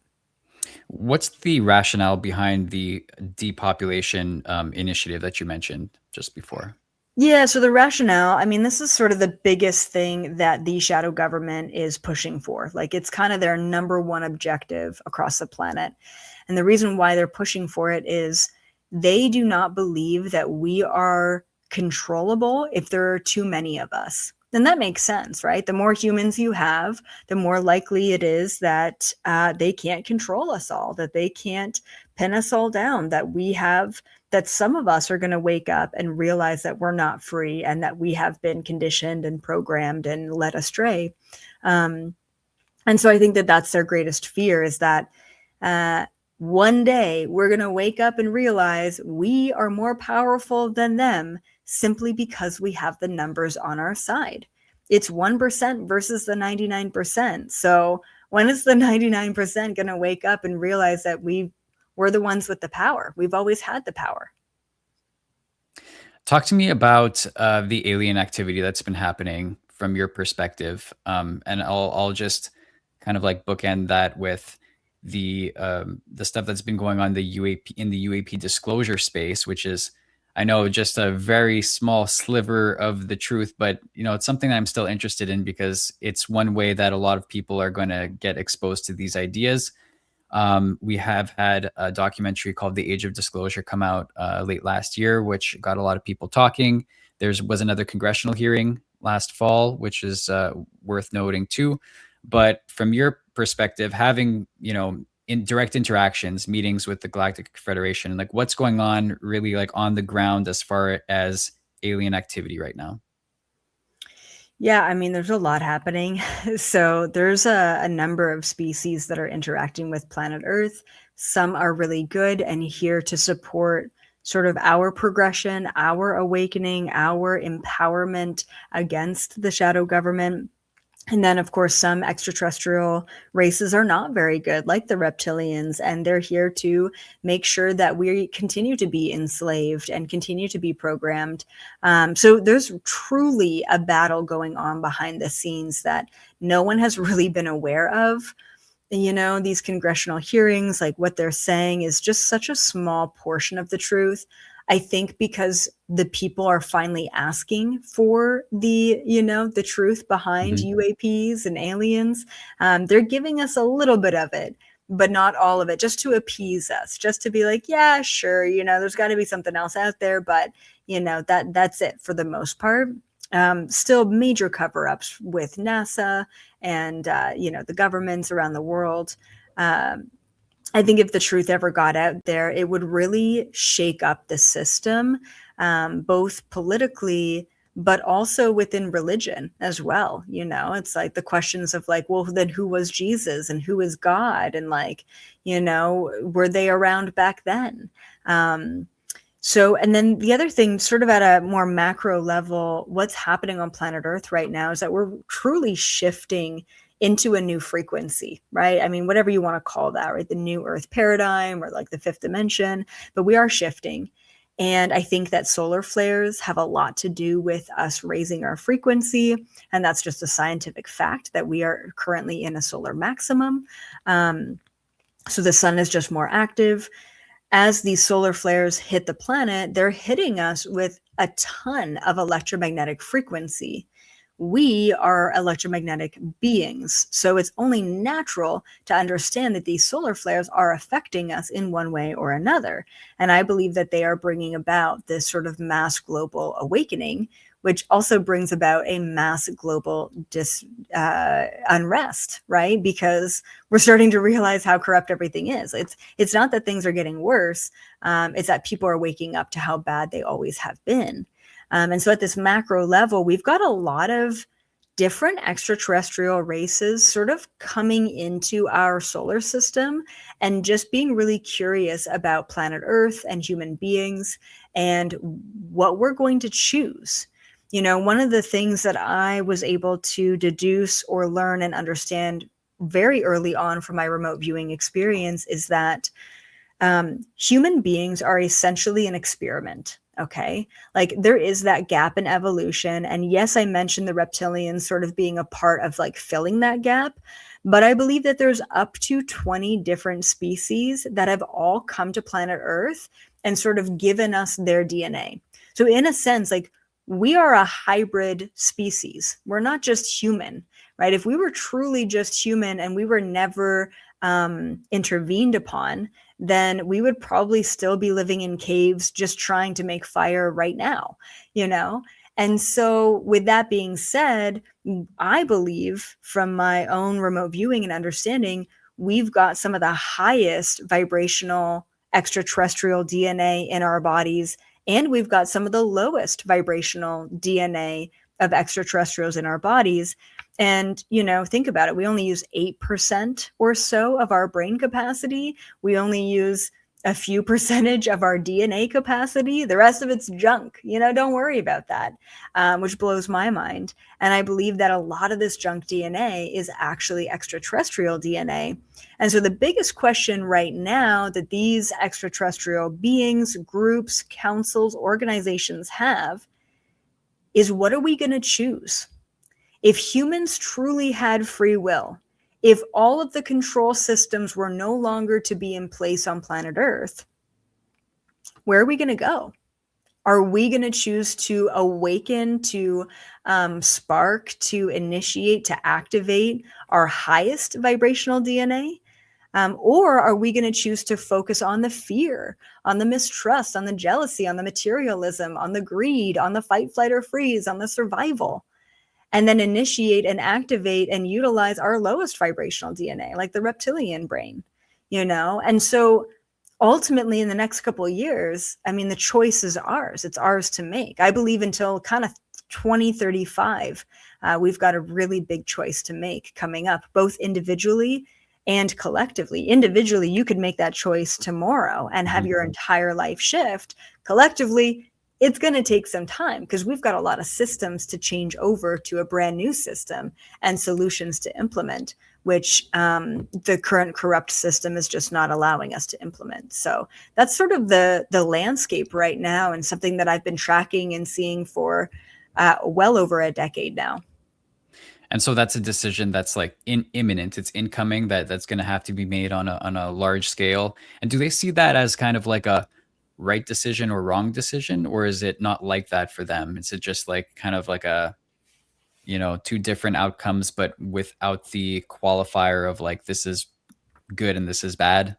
What's the rationale behind the depopulation initiative that you mentioned just before? Yeah, so the rationale, I mean, this is sort of the biggest thing that the shadow government is pushing for. Like, it's kind of their number one objective across the planet. And the reason why they're pushing for it is they do not believe that we are controllable if there are too many of us. And that makes sense, right? The more humans you have, the more likely it is that they can't control us all, that they can't pin us all down, that we have that some of us are going to wake up and realize that we're not free and that we have been conditioned and programmed and led astray. Um, and so I think that that's their greatest fear, is that uh, one day we're going to wake up and realize we are more powerful than them simply because we have the numbers on our side. It's 1% versus the 99%. So when is the 99% going to wake up and realize that we're the ones with the power? We've always had the power. Talk to me about the alien activity that's been happening from your perspective, and I'll just kind of like bookend that with the stuff that's been going on the UAP in the UAP disclosure space, which is, I know, just a very small sliver of the truth, but it's something that I'm still interested in because it's one way that a lot of people are going to get exposed to these ideas. We have had a documentary called The Age of Disclosure come out late last year, which got a lot of people talking. There was another congressional hearing last fall, which is worth noting too. But from your perspective, having, in direct interactions, meetings with the Galactic Federation, like what's going on really like on the ground as far as alien activity right now? Yeah, I mean, there's a lot happening. So there's a number of species that are interacting with planet Earth. Some are really good and here to support sort of our progression, our awakening, our empowerment against the shadow government. And then, of course, some extraterrestrial races are not very good, like the reptilians, and they're here to make sure that we continue to be enslaved and continue to be programmed. So there's truly a battle going on behind the scenes that no one has really been aware of. These congressional hearings, like what they're saying is just such a small portion of the truth. I think because the people are finally asking for the truth behind Mhm. UAPs and aliens. They're giving us a little bit of it, but not all of it, just to appease us, just to be like, yeah, sure, there's got to be something else out there, but that's it for the most part. Still major cover-ups with NASA and the governments around the world. I think if the truth ever got out there, it would really shake up the system, both politically, but also within religion as well. It's like the questions of like, well, then who was Jesus and who is God? And like, were they around back then? And then the other thing, sort of at a more macro level, what's happening on planet Earth right now is that we're truly shifting into a new frequency, right? I mean, whatever you want to call that, right? The new Earth paradigm or like the fifth dimension, but we are shifting. And I think that solar flares have a lot to do with us raising our frequency. And that's just a scientific fact that we are currently in a solar maximum. So the sun is just more active. As these solar flares hit the planet, they're hitting us with a ton of electromagnetic frequency. We are electromagnetic beings, so it's only natural to understand that these solar flares are affecting us in one way or another. And I believe that they are bringing about this sort of mass global awakening, which also brings about a mass global unrest, right? Because we're starting to realize how corrupt everything is. It's not that things are getting worse. It's that people are waking up to how bad they always have been. And so at this macro level, we've got a lot of different extraterrestrial races sort of coming into our solar system and just being really curious about planet Earth and human beings and what we're going to choose. One of the things that I was able to deduce or learn and understand very early on from my remote viewing experience is that human beings are essentially an experiment. Okay. Like there is that gap in evolution. And yes, I mentioned the reptilians sort of being a part of like filling that gap. But I believe that there's up to 20 different species that have all come to planet Earth and sort of given us their DNA. So, in a sense, like we are a hybrid species. We're not just human, right? If we were truly just human and we were never intervened upon, then we would probably still be living in caves just trying to make fire right now, you know? And so, with that being said, I believe from my own remote viewing and understanding, we've got some of the highest vibrational extraterrestrial DNA in our bodies, and we've got some of the lowest vibrational DNA of extraterrestrials in our bodies. And, think about it. We only use 8% or so of our brain capacity. We only use a few percentage of our DNA capacity. The rest of it's junk. Don't worry about that, which blows my mind. And I believe that a lot of this junk DNA is actually extraterrestrial DNA. And so the biggest question right now that these extraterrestrial beings, groups, councils, organizations have is, what are we going to choose? If humans truly had free will, if all of the control systems were no longer to be in place on planet Earth, where are we going to go? Are we going to choose to awaken, to spark, to initiate, to activate our highest vibrational DNA? Or are we going to choose to focus on the fear, on the mistrust, on the jealousy, on the materialism, on the greed, on the fight, flight, or freeze, on the survival? And then initiate and activate and utilize our lowest vibrational DNA, like the reptilian brain, And so ultimately in the next couple of years, the choice is ours. It's ours to make. I believe until kind of 2035, we've got a really big choice to make coming up, both individually and collectively. Individually, you could make that choice tomorrow and have your entire life shift. Collectively, it's going to take some time because we've got a lot of systems to change over to a brand new system and solutions to implement, which the current corrupt system is just not allowing us to implement. So that's sort of the landscape right now, and something that I've been tracking and seeing for well over a decade now. And so that's a decision that's like imminent. It's incoming, that's going to have to be made on a large scale. And do they see that as kind of like a right decision or wrong decision, or is it not like that for them? Is it just like kind of like a, two different outcomes, but without the qualifier of like, this is good and this is bad?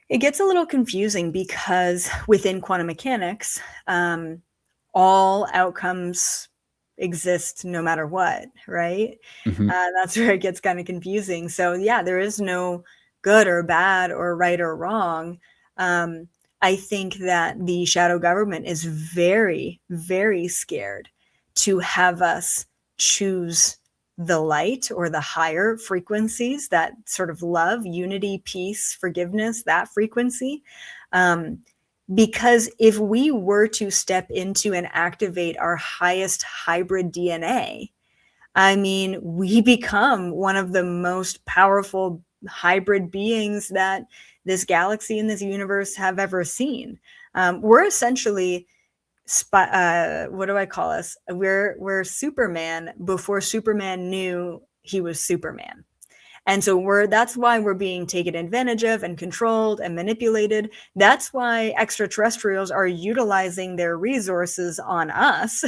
It gets a little confusing because within quantum mechanics, all outcomes exist no matter what, right? That's where it gets kind of confusing. So yeah, there is no good or bad or right or wrong. I think that the shadow government is very, very scared to have us choose the light or the higher frequencies, that sort of love, unity, peace, forgiveness, that frequency. Because if we were to step into and activate our highest hybrid DNA, we become one of the most powerful hybrid beings that this galaxy and this universe have ever seen. We're essentially, what do I call us? We're Superman before Superman knew he was Superman. And so that's why we're being taken advantage of and controlled and manipulated. That's why extraterrestrials are utilizing their resources on us,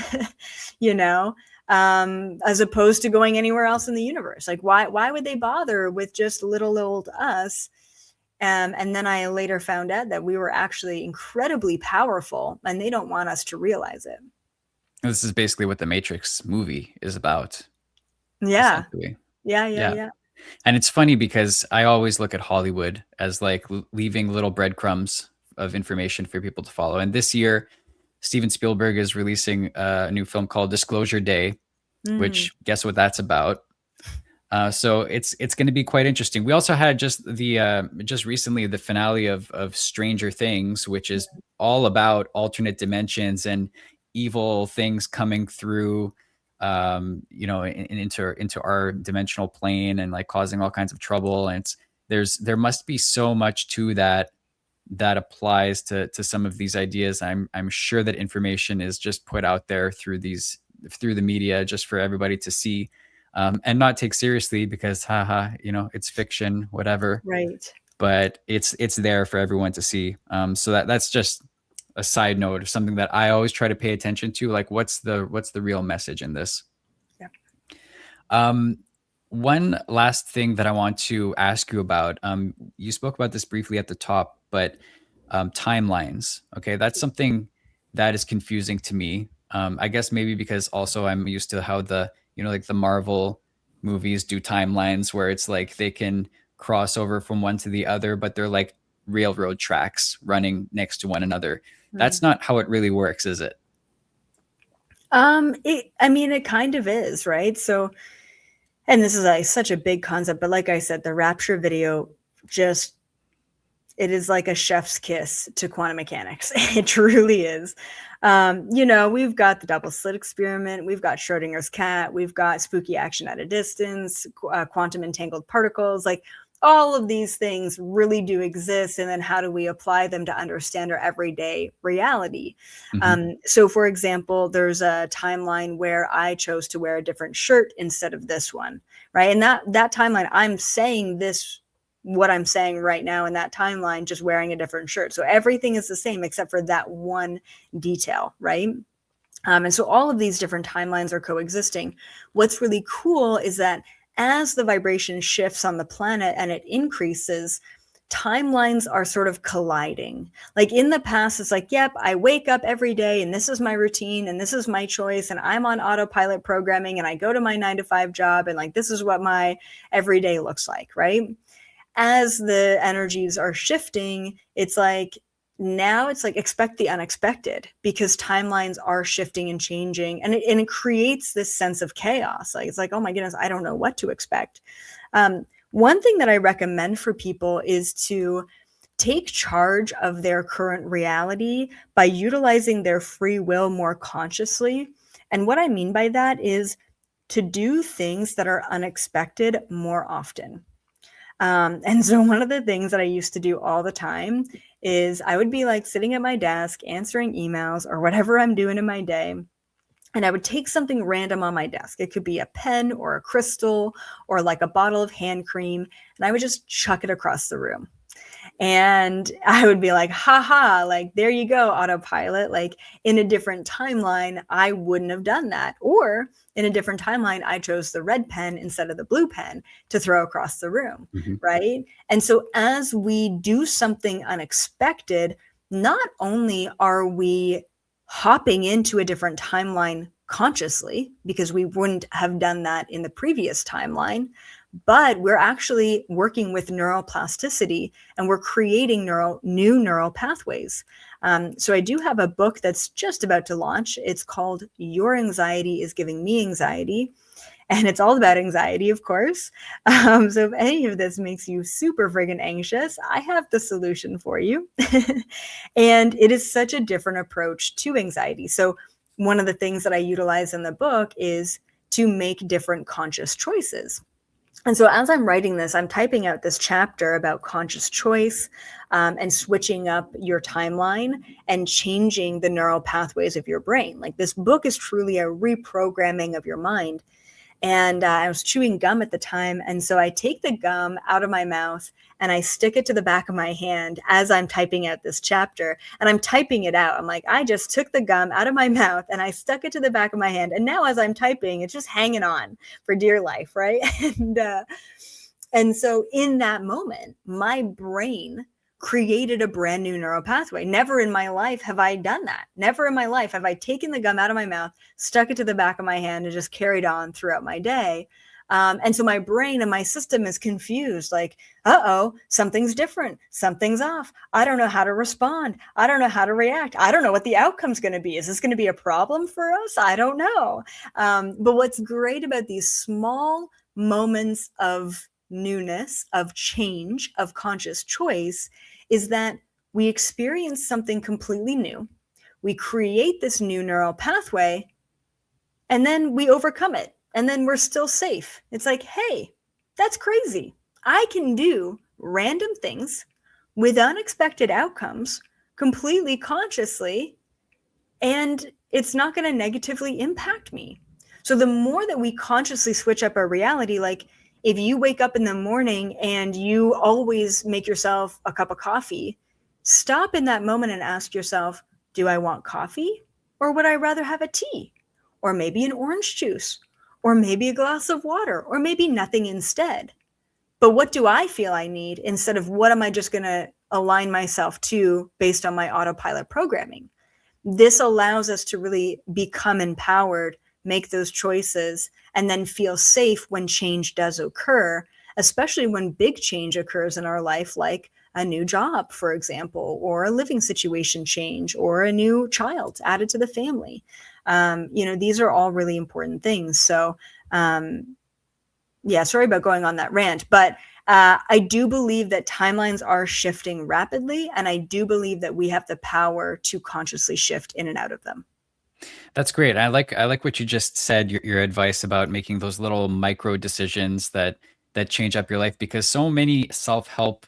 as opposed to going anywhere else in the universe. Like, why would they bother with just little old us? And then I later found out that we were actually incredibly powerful, and they don't want us to realize it. This is basically what the Matrix movie is about. Yeah. Yeah. And it's funny because I always look at Hollywood as like leaving little breadcrumbs of information for people to follow. And this year, Steven Spielberg is releasing a new film called Disclosure Day, which guess what that's about. So it's going to be quite interesting. We also had just recently the finale of Stranger Things, which is all about alternate dimensions and evil things coming through, into our dimensional plane and like causing all kinds of trouble. And there must be so much to that applies to some of these ideas. I'm sure that information is just put out there through the media just for everybody to see. And not take seriously because it's fiction, whatever. Right. But it's there for everyone to see. So that's just a side note of something that I always try to pay attention to. Like what's the real message in this? Yeah. One last thing that I want to ask you about, you spoke about this briefly at the top, but timelines. Okay. That's something that is confusing to me. I guess maybe because also I'm used to how like the Marvel movies do timelines where it's like they can cross over from one to the other, but they're like railroad tracks running next to one another. That's Mm. not how it really works, is it? I mean, it kind of is, right? So, and this is like such a big concept, but like I said, the rapture video just, it is like a chef's kiss to quantum mechanics. It truly is. We've got the double slit experiment, we've got Schrodinger's cat, we've got spooky action at a distance, quantum entangled particles, like all of these things really do exist. And then how do we apply them to understand our everyday reality? Mm-hmm. So for example, there's a timeline where I chose to wear a different shirt instead of this one, right? And that timeline, I'm saying this, what I'm saying right now in that timeline, just wearing a different shirt. So everything is the same except for that one detail, right? And so all of these different timelines are coexisting. What's really cool is that as the vibration shifts on the planet and it increases, timelines are sort of colliding. Like in the past, it's like, yep, I wake up every day and this is my routine and this is my choice and I'm on autopilot programming and I go to my 9 to 5 job and like this is what my everyday looks like, right? As the energies are shifting, it's like now it's like expect the unexpected because timelines are shifting and changing, and it creates this sense of chaos. Like it's like, oh my goodness, I don't know what to expect. One thing that I recommend for people is to take charge of their current reality by utilizing their free will more consciously. And what I mean by that is to do things that are unexpected more often. And so one of the things that I used to do all the time is I would be like sitting at my desk answering emails or whatever I'm doing in my day. And I would take something random on my desk. It could be a pen or a crystal or like a bottle of hand cream. And I would just chuck it across the room. And I would be like, haha, like, there you go, autopilot. Like, in a different timeline, I wouldn't have done that. Or in a different timeline, I chose the red pen instead of the blue pen to throw across the room, Mm-hmm. right? And so as we do something unexpected, not only are we hopping into a different timeline consciously, because we wouldn't have done that in the previous timeline, but we're actually working with neuroplasticity and we're creating new neural pathways. So I do have a book that's just about to launch. It's called Your Anxiety is Giving Me Anxiety. And it's all about anxiety, of course. So if any of this makes you super friggin' anxious, I have the solution for you. And it is such a different approach to anxiety. So one of the things that I utilize in the book is to make different conscious choices. And so as I'm writing this, I'm typing out this chapter about conscious choice and switching up your timeline and changing the neural pathways of your brain. Like this book is truly a reprogramming of your mind. And I was chewing gum at the time. And so I take the gum out of my mouth and I stick it to the back of my hand as I'm typing out this chapter. And I'm typing it out. I'm like, I just took the gum out of my mouth and I stuck it to the back of my hand. And now as I'm typing, it's just hanging on for dear life, right? And so in that moment, my brain created a brand new neural pathway. Never in my life have I done that. Never in my life have I taken the gum out of my mouth, stuck it to the back of my hand, and just carried on throughout my day. And so my brain and my system is confused, like, uh-oh, something's different. Something's off. I don't know how to respond. I don't know how to react. I don't know what the outcome's going to be. Is this going to be a problem for us? I don't know. But what's great about these small moments of newness, of change, of conscious choice is that we experience something completely new. We create this new neural pathway and then we overcome it. And then we're still safe. It's like, hey, that's crazy. I can do random things with unexpected outcomes completely consciously, and it's not going to negatively impact me. So the more that we consciously switch up our reality, like if you wake up in the morning and you always make yourself a cup of coffee, stop in that moment and ask yourself, do I want coffee or would I rather have a tea or maybe an orange juice or maybe a glass of water or maybe nothing instead? But what do I feel I need instead of what am I just going to align myself to based on my autopilot programming? This allows us to really become empowered, make those choices, and then feel safe when change does occur, especially when big change occurs in our life, like a new job, for example, or a living situation change, or a new child added to the family. These are all really important things. So, yeah, sorry about going on that rant, but I do believe that timelines are shifting rapidly, and I do believe that we have the power to consciously shift in and out of them. That's great. I like what you just said, your advice about making those little micro decisions that change up your life, because so many self-help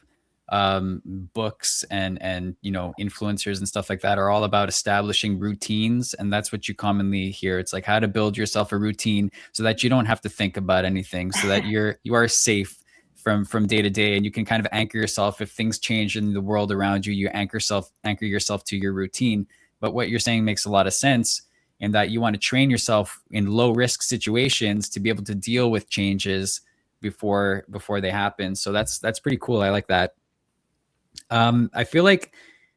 books and influencers and stuff like that are all about establishing routines, and that's what you commonly hear. It's like how to build yourself a routine so that you don't have to think about anything, so that you are safe from day to day, and you can kind of anchor yourself if things change in the world around you. You anchor yourself to your routine. But what you're saying makes a lot of sense, and that you want to train yourself in low risk situations to be able to deal with changes before they happen. So that's pretty cool. I like that. I feel like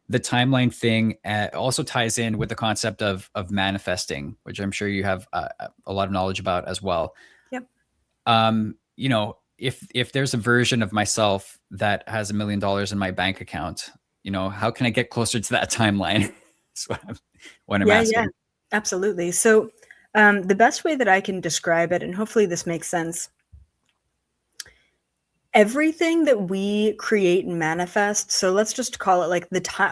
the timeline thing also ties in with the concept of manifesting, which I'm sure you have a lot of knowledge about as well. Yep. If there's a version of myself that has $1 million in my bank account, how can I get closer to that timeline? That's what I'm asking. Yeah, absolutely. So the best way that I can describe it, and hopefully this makes sense, everything that we create and manifest, so let's just call it like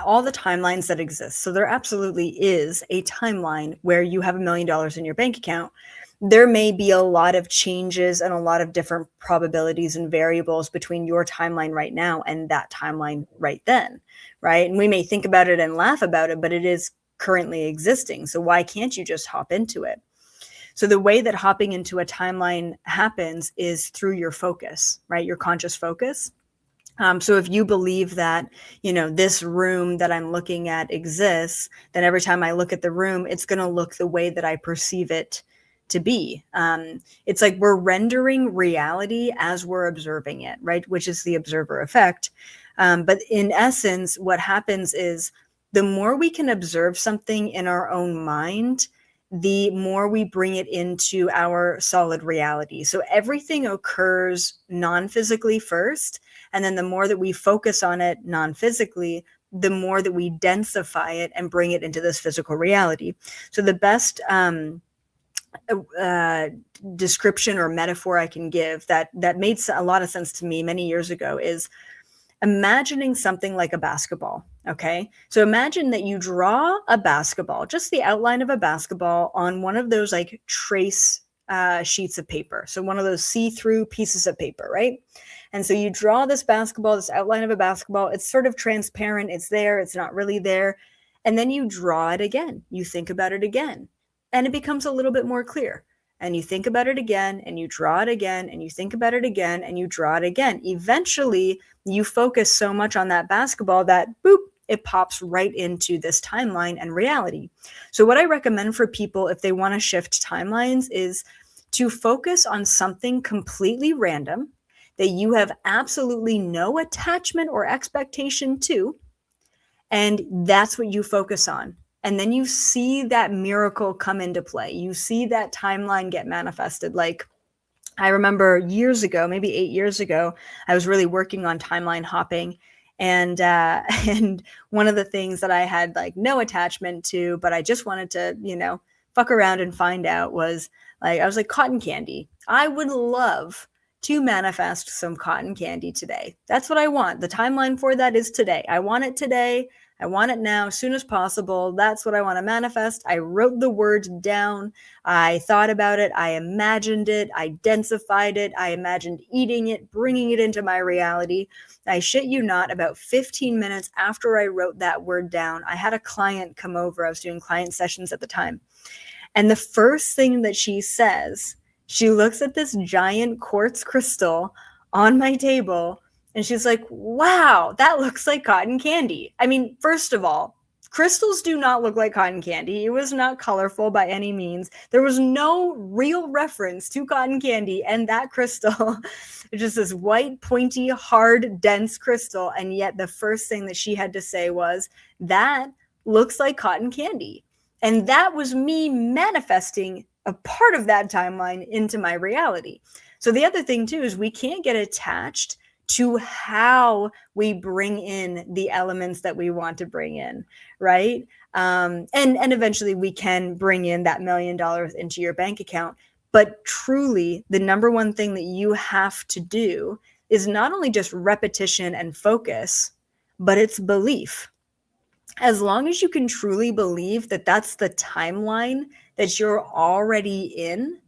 all the timelines that exist. So there absolutely is a timeline where you have $1 million in your bank account. There may be a lot of changes and a lot of different probabilities and variables between your timeline right now and that timeline right then, right? And we may think about it and laugh about it, but it is currently existing. So why can't you just hop into it? So the way that hopping into a timeline happens is through your focus, right? Your conscious focus. So if you believe that, this room that I'm looking at exists, then every time I look at the room, it's going to look the way that I perceive it to be. It's like we're rendering reality as we're observing it, right? Which is the observer effect. But in essence, what happens is the more we can observe something in our own mind, the more we bring it into our solid reality. So everything occurs non-physically first, and then the more that we focus on it non-physically, the more that we densify it and bring it into this physical reality. So the best description or metaphor I can give that made a lot of sense to me many years ago is imagining something like a basketball. Okay. So imagine that you draw a basketball, just the outline of a basketball, on one of those like trace sheets of paper. So one of those see-through pieces of paper, right? And so you draw this basketball, this outline of a basketball. It's sort of transparent. It's there. It's not really there. And then you draw it again. You think about it again. And it becomes a little bit more clear. And you think about it again, and you draw it again, and you think about it again, and you draw it again. Eventually, you focus so much on that basketball that, boop, it pops right into this timeline and reality. So what I recommend for people if they want to shift timelines is to focus on something completely random that you have absolutely no attachment or expectation to, and that's what you focus on. And then you see that miracle come into play. You see that timeline get manifested. Like, I remember years ago, maybe 8 years ago, I was really working on timeline hopping. And and one of the things that I had like no attachment to, but I just wanted to, fuck around and find out was like, I was like, cotton candy. I would love to manifest some cotton candy today. That's what I want. The timeline for that is today. I want it today. I want it now, as soon as possible. That's what I want to manifest. I wrote the words down. I thought about it. I imagined it. I densified it. I imagined eating it, bringing it into my reality. I shit you not, about 15 minutes after I wrote that word down, I had a client come over. I was doing client sessions at the time. And the first thing that she says, she looks at this giant quartz crystal on my table, and she's like, wow, that looks like cotton candy. I mean, first of all, crystals do not look like cotton candy. It was not colorful by any means. There was no real reference to cotton candy and that crystal. It's just this white, pointy, hard, dense crystal. And yet the first thing that she had to say was, that looks like cotton candy. And that was me manifesting a part of that timeline into my reality. So the other thing too is we can't get attached to how we bring in the elements that we want to bring in, right? And eventually we can bring in that $1 million into your bank account. But truly, the number one thing that you have to do is not only just repetition and focus, but it's belief. As long as you can truly believe that that's the timeline that you're already in,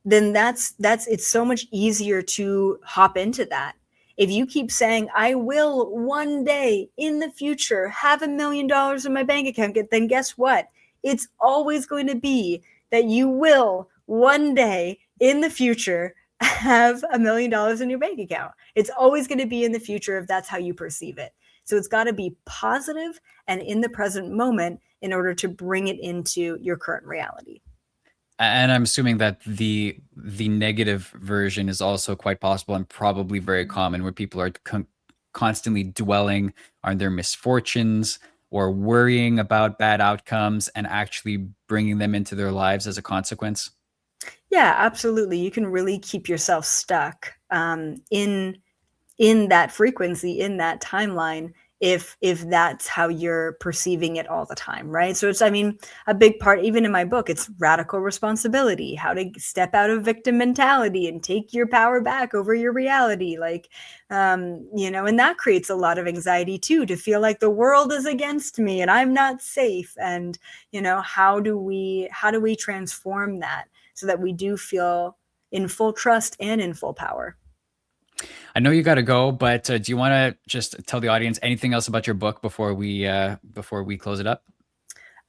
then that's it's so much easier to hop into that. If you keep saying, I will one day in the future have $1 million in my bank account, then guess what? It's always going to be that you will one day in the future have $1 million in your bank account. It's always going to be in the future if that's how you perceive it. So it's got to be positive and in the present moment in order to bring it into your current reality. And I'm assuming that the negative version is also quite possible and probably very common, where people are constantly dwelling on their misfortunes or worrying about bad outcomes and actually bringing them into their lives as a consequence. Yeah, absolutely. You can really keep yourself stuck in that frequency, in that timeline, if that's how you're perceiving it all the time, right? So it's, I mean, a big part, even in my book, it's radical responsibility, how to step out of victim mentality and take your power back over your reality. Like, you know, and that creates a lot of anxiety too, to feel like the world is against me and I'm not safe. And, you know, how do we transform that so that we do feel in full trust and in full power? I know you got to go, but do you want to just tell the audience anything else about your book before we close it up?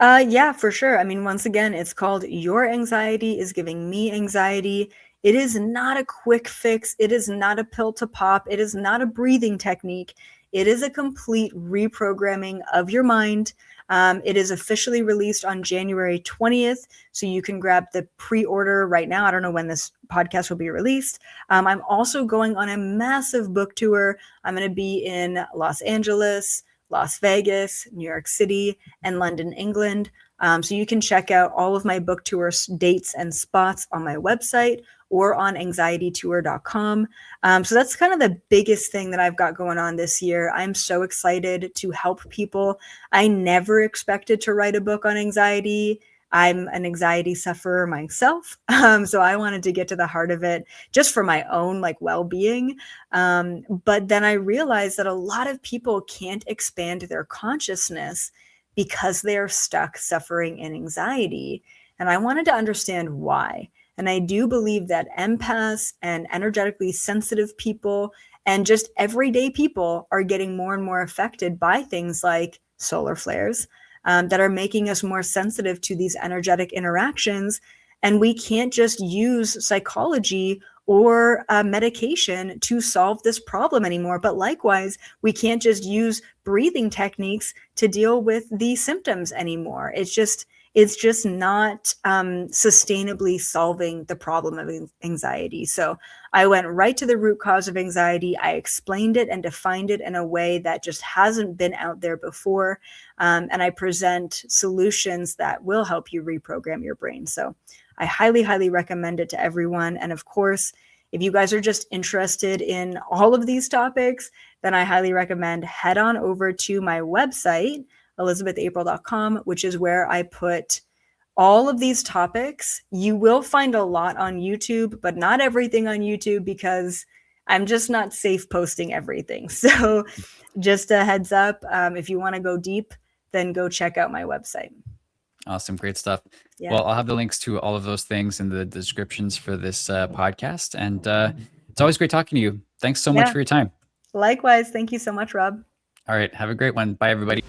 Yeah, for sure. I mean, once again, it's called Your Anxiety is Giving Me Anxiety. It is not a quick fix. It is not a pill to pop. It is not a breathing technique. It is a complete reprogramming of your mind. It is officially released on January 20th, so you can grab the pre-order right now. I don't know when this podcast will be released. I'm also going on a massive book tour. I'm going to be in Los Angeles, Las Vegas, New York City, and London, England. So you can check out all of my book tour dates and spots on my website or on anxietytour.com. So that's kind of the biggest thing that I've got going on this year. I'm so excited to help people. I never expected to write a book on anxiety. I'm an anxiety sufferer myself. So I wanted to get to the heart of it just for my own like well-being. But then I realized that a lot of people can't expand their consciousness because they're stuck suffering in anxiety. And I wanted to understand why. And I do believe that empaths and energetically sensitive people and just everyday people are getting more and more affected by things like solar flares, that are making us more sensitive to these energetic interactions. And we can't just use psychology or medication to solve this problem anymore. But likewise, we can't just use breathing techniques to deal with the symptoms anymore. It's just not sustainably solving the problem of anxiety. So I went right to the root cause of anxiety. I explained it and defined it in a way that just hasn't been out there before. And I present solutions that will help you reprogram your brain. So I highly, highly recommend it to everyone. And of course, if you guys are just interested in all of these topics, then I highly recommend head on over to my website, elizabethapril.com, which is where I put all of these topics. You will find a lot on YouTube, but not everything on YouTube because I'm just not safe posting everything. So just a heads up, if you want to go deep, then go check out my website. Awesome. Great stuff. Yeah. Well, I'll have the links to all of those things in the descriptions for this podcast. And it's always great talking to you. Thanks so much for your time. Likewise. Thank you so much, Rob. All right. Have a great one. Bye, everybody.